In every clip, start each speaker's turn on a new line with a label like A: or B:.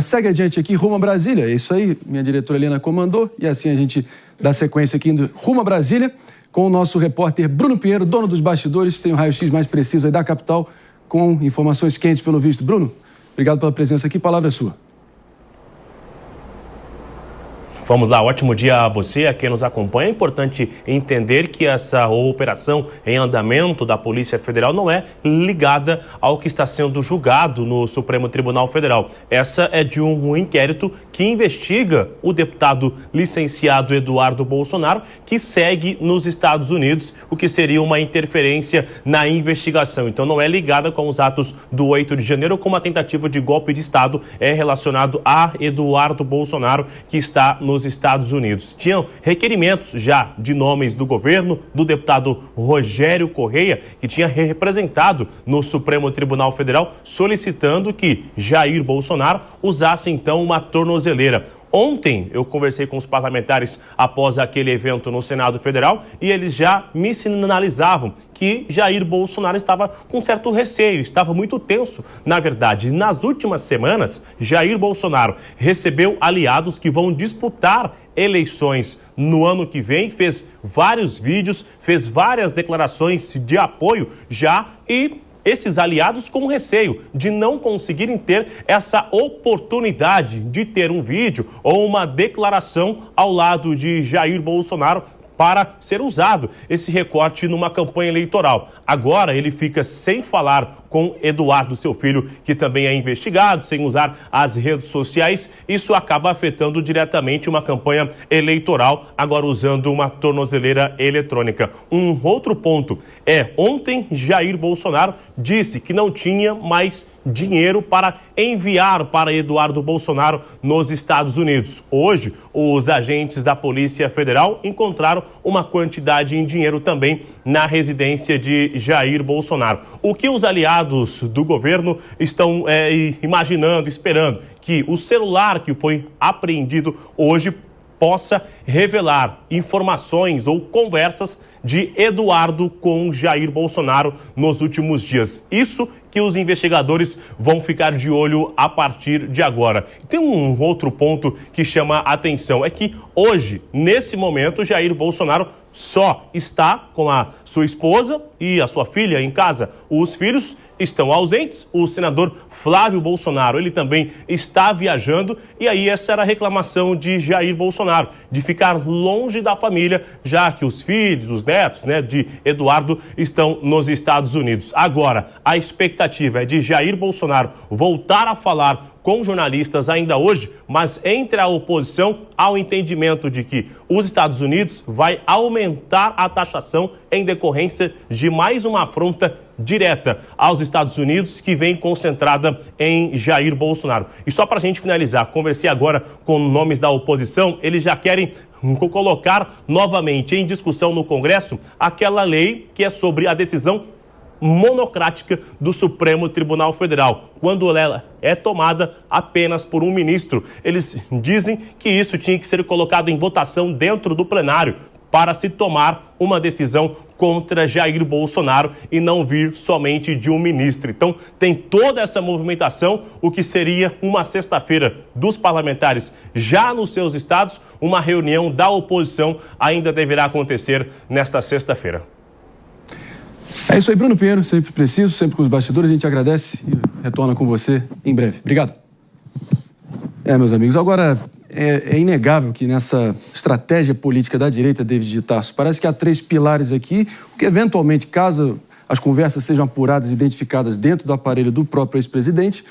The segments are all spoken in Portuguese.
A: Segue adiante aqui, rumo a Brasília. É isso aí, minha diretora Helena comandou. E assim a gente dá sequência aqui indo rumo a Brasília com o nosso repórter Bruno Pinheiro, dono dos bastidores. Tem um raio-x mais preciso aí da capital com informações quentes pelo visto. Bruno, obrigado pela presença aqui. Palavra é sua.
B: Vamos lá, ótimo dia a você, a quem nos acompanha. É importante entender que essa operação em andamento da Polícia Federal não é ligada ao que está sendo julgado no Supremo Tribunal Federal. Essa é de um inquérito que investiga o deputado licenciado Eduardo Bolsonaro, que segue nos Estados Unidos, o que seria uma interferência na investigação. Então não é ligada com os atos do 8 de janeiro, como a tentativa de golpe de Estado é relacionado a Eduardo Bolsonaro, que está nos Estados Unidos. Tinham requerimentos já de nomes do governo, do deputado Rogério Correia, que tinha representado no Supremo Tribunal Federal, solicitando que Jair Bolsonaro usasse então uma tornozeleira. Ontem eu conversei com os parlamentares após aquele evento no Senado Federal e eles já me sinalizavam que Jair Bolsonaro estava com certo receio, estava muito tenso. Na verdade, nas últimas semanas, Jair Bolsonaro recebeu aliados que vão disputar eleições no ano que vem, fez vários vídeos, fez várias declarações de apoio já e esses aliados com receio de não conseguirem ter essa oportunidade de ter um vídeo ou uma declaração ao lado de Jair Bolsonaro para ser usado esse recorte numa campanha eleitoral. Agora ele fica sem falar com Eduardo, seu filho, que também é investigado, sem usar as redes sociais. Isso acaba afetando diretamente uma campanha eleitoral, agora usando uma tornozeleira eletrônica. Um outro ponto é, ontem Jair Bolsonaro disse que não tinha mais dinheiro para enviar para Eduardo Bolsonaro nos Estados Unidos. Hoje, os agentes da Polícia Federal encontraram uma quantidade em dinheiro também na residência de Jair Bolsonaro. O que os aliados do governo estão imaginando, esperando que o celular que foi apreendido hoje possa revelar informações ou conversas de Eduardo com Jair Bolsonaro nos últimos dias. Isso que os investigadores vão ficar de olho a partir de agora. Tem um outro ponto que chama a atenção, é que hoje, nesse momento, Jair Bolsonaro só está com a sua esposa e a sua filha em casa. Os filhos estão ausentes. O senador Flávio Bolsonaro, ele também está viajando. E aí essa era a reclamação de Jair Bolsonaro, de ficar longe da família, já que os filhos, os netos, de Eduardo estão nos Estados Unidos. Agora, a expectativa é de Jair Bolsonaro voltar a falar com jornalistas ainda hoje, mas entre a oposição ao entendimento de que os Estados Unidos vai aumentar a taxação em decorrência de mais uma afronta direta aos Estados Unidos que vem concentrada em Jair Bolsonaro. E só para a gente finalizar, conversei agora com nomes da oposição, eles já querem colocar novamente em discussão no Congresso aquela lei que é sobre a decisão monocrática do Supremo Tribunal Federal, quando ela é tomada apenas por um ministro. Eles dizem que isso tinha que ser colocado em votação dentro do plenário para se tomar uma decisão contra Jair Bolsonaro e não vir somente de um ministro. Então, tem toda essa movimentação, o que seria uma sexta-feira dos parlamentares já nos seus estados. Uma reunião da oposição ainda deverá acontecer nesta sexta-feira.
A: É isso aí, Bruno Pinheiro, sempre preciso, sempre com os bastidores. A gente agradece e retorna com você em breve. Obrigado. Meus amigos, agora é inegável que nessa estratégia política da direita, David de Tarso, parece que há três pilares aqui, o que eventualmente, caso as conversas sejam apuradas e identificadas dentro do aparelho do próprio ex-presidente,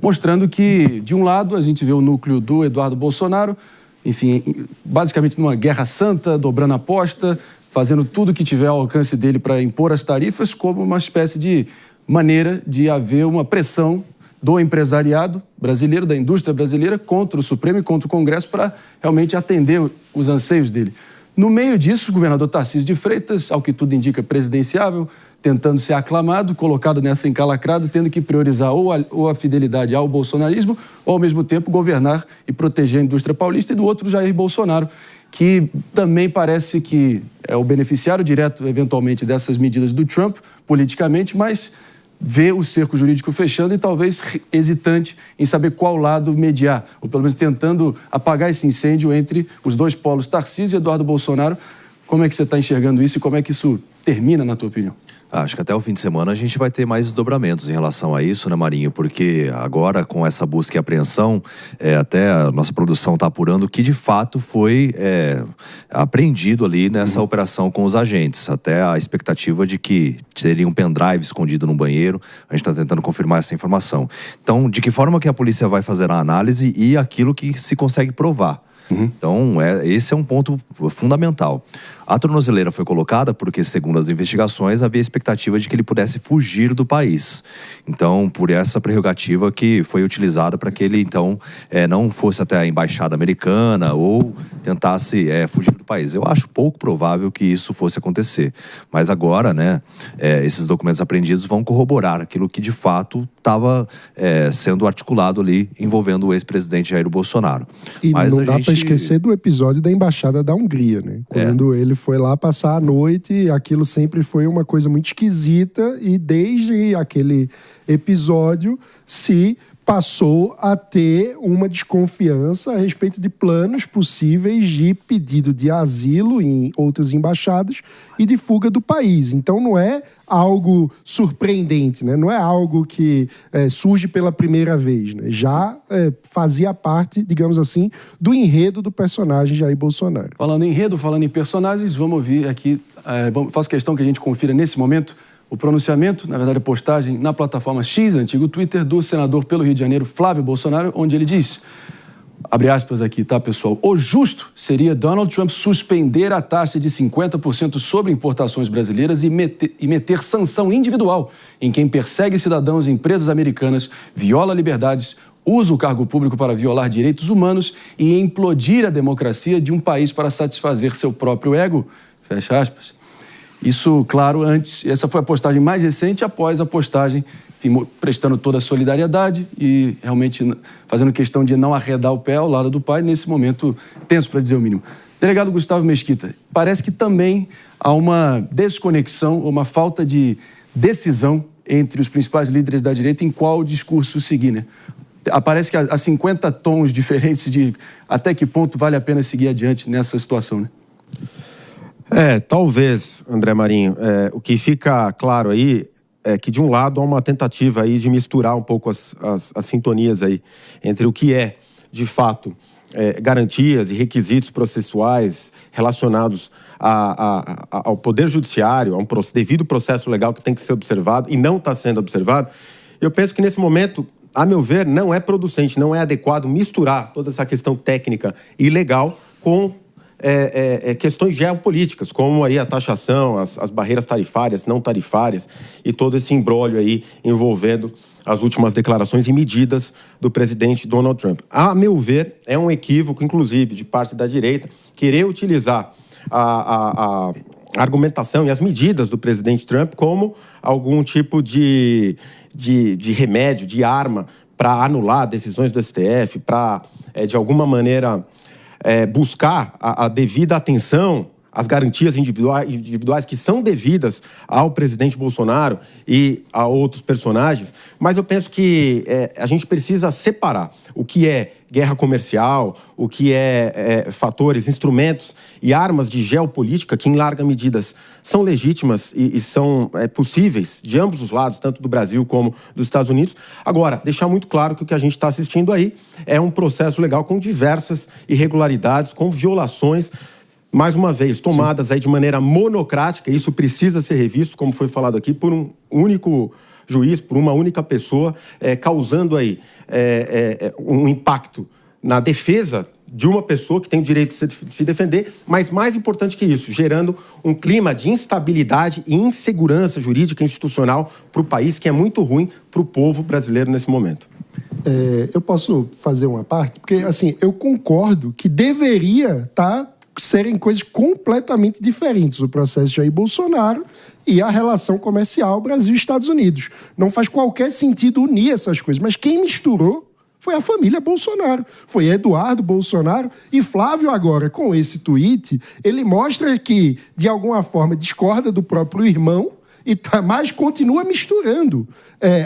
A: mostrando que, de um lado, a gente vê o núcleo do Eduardo Bolsonaro, enfim, basicamente numa guerra santa, dobrando a aposta, fazendo tudo que tiver ao alcance dele para impor as tarifas, como uma espécie de maneira de haver uma pressão do empresariado brasileiro, da indústria brasileira, contra o Supremo e contra o Congresso para realmente atender os anseios dele. No meio disso, o governador Tarcísio de Freitas, ao que tudo indica, presidenciável, tentando ser aclamado, colocado nessa encalacrada, tendo que priorizar ou a fidelidade ao bolsonarismo, ou ao mesmo tempo governar e proteger a indústria paulista, e do outro Jair Bolsonaro, que também parece que é o beneficiário direto, eventualmente, dessas medidas do Trump, politicamente, mas vê o cerco jurídico fechando e talvez hesitante em saber qual lado mediar, ou pelo menos tentando apagar esse incêndio entre os dois polos, Tarcísio e Eduardo Bolsonaro. Como é que você está enxergando isso e como é que isso termina, na tua opinião?
C: Acho que até o fim de semana a gente vai ter mais desdobramentos em relação a isso, né, Marinho? Porque agora, com essa busca e apreensão, até a nossa produção está apurando o que de fato foi apreendido ali nessa operação com os agentes. Até a expectativa de que teria um pendrive escondido no banheiro. A gente está tentando confirmar essa informação. Então, de que forma que a polícia vai fazer a análise e aquilo que se consegue provar? Então, esse é um ponto fundamental. A tornozeleira foi colocada porque, segundo as investigações, havia expectativa de que ele pudesse fugir do país. Então, por essa prerrogativa que foi utilizada para que ele, então, não fosse até a embaixada americana ou tentasse fugir do país. Eu acho pouco provável que isso fosse acontecer. Mas agora, né, esses documentos apreendidos vão corroborar aquilo que, de fato, estava sendo articulado ali, envolvendo o ex-presidente Jair Bolsonaro.
D: E mas não dá para esquecer do episódio da embaixada da Hungria, né? Quando ele foi lá passar a noite, aquilo sempre foi uma coisa muito esquisita e desde aquele episódio se passou a ter uma desconfiança a respeito de planos possíveis de pedido de asilo em outras embaixadas e de fuga do país. Então não é algo surpreendente, né? Não é algo que surge pela primeira vez, né? Já fazia parte, digamos assim, do enredo do personagem Jair Bolsonaro.
A: Falando em enredo, falando em personagens, vamos ouvir aqui, faço questão que a gente confira nesse momento o pronunciamento, na verdade a postagem, na plataforma X, antigo Twitter, do senador pelo Rio de Janeiro, Flávio Bolsonaro, onde ele diz, abre aspas aqui, tá, pessoal? O justo seria Donald Trump suspender a taxa de 50% sobre importações brasileiras e meter sanção individual em quem persegue cidadãos e empresas americanas, viola liberdades, usa o cargo público para violar direitos humanos e implodir a democracia de um país para satisfazer seu próprio ego. Fecha aspas. Isso, claro, antes, essa foi a postagem mais recente após a postagem, enfim, prestando toda a solidariedade e realmente fazendo questão de não arredar o pé ao lado do pai, nesse momento tenso, para dizer o mínimo. Delegado Gustavo Mesquita, parece que também há uma desconexão, uma falta de decisão entre os principais líderes da direita em qual discurso seguir, né? Parece que há 50 tons diferentes de até que ponto vale a pena seguir adiante nessa situação, né?
E: Talvez, André Marinho. O que fica claro aí é que, de um lado, há uma tentativa aí de misturar um pouco as sintonias aí entre o que é, de fato, garantias e requisitos processuais relacionados ao Poder Judiciário, a um devido processo legal que tem que ser observado e não está sendo observado. Eu penso que, nesse momento, a meu ver, não é producente, não é adequado misturar toda essa questão técnica e legal com questões geopolíticas, como aí a taxação, as barreiras tarifárias, não tarifárias e todo esse imbróglio aí envolvendo as últimas declarações e medidas do presidente Donald Trump. A meu ver, é um equívoco, inclusive, de parte da direita, querer utilizar a argumentação e as medidas do presidente Trump como algum tipo de remédio, de arma para anular decisões do STF, para, de alguma maneira, buscar a devida atenção às garantias individuais que são devidas ao presidente Bolsonaro e a outros personagens, mas eu penso que a gente precisa separar o que é guerra comercial, o que é fatores, instrumentos e armas de geopolítica que, em larga medida, são legítimas e são possíveis de ambos os lados, tanto do Brasil como dos Estados Unidos. Agora, deixar muito claro que o que a gente está assistindo aí é um processo legal com diversas irregularidades, com violações, mais uma vez, tomadas aí de maneira monocrática. Isso precisa ser revisto, como foi falado aqui, por um único juiz, por uma única pessoa, causando aí um impacto na defesa de uma pessoa que tem o direito de se defender, mas mais importante que isso, gerando um clima de instabilidade e insegurança jurídica e institucional para o país, que é muito ruim para o povo brasileiro nesse momento.
D: Eu posso fazer uma parte? Porque, assim, eu concordo que deveria serem coisas completamente diferentes, o processo de Jair Bolsonaro e a relação comercial Brasil e Estados Unidos. Não faz qualquer sentido unir essas coisas, mas quem misturou foi a família Bolsonaro, foi Eduardo Bolsonaro e Flávio agora, com esse tweet, ele mostra que, de alguma forma, discorda do próprio irmão mas continua misturando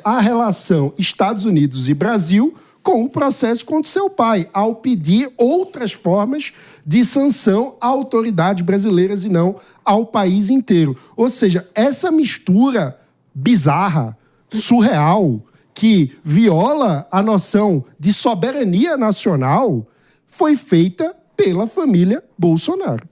D: a relação Estados Unidos e Brasil com o processo contra seu pai, ao pedir outras formas de sanção a autoridades brasileiras e não ao país inteiro. Ou seja, essa mistura bizarra, surreal, que viola a noção de soberania nacional, foi feita pela família Bolsonaro.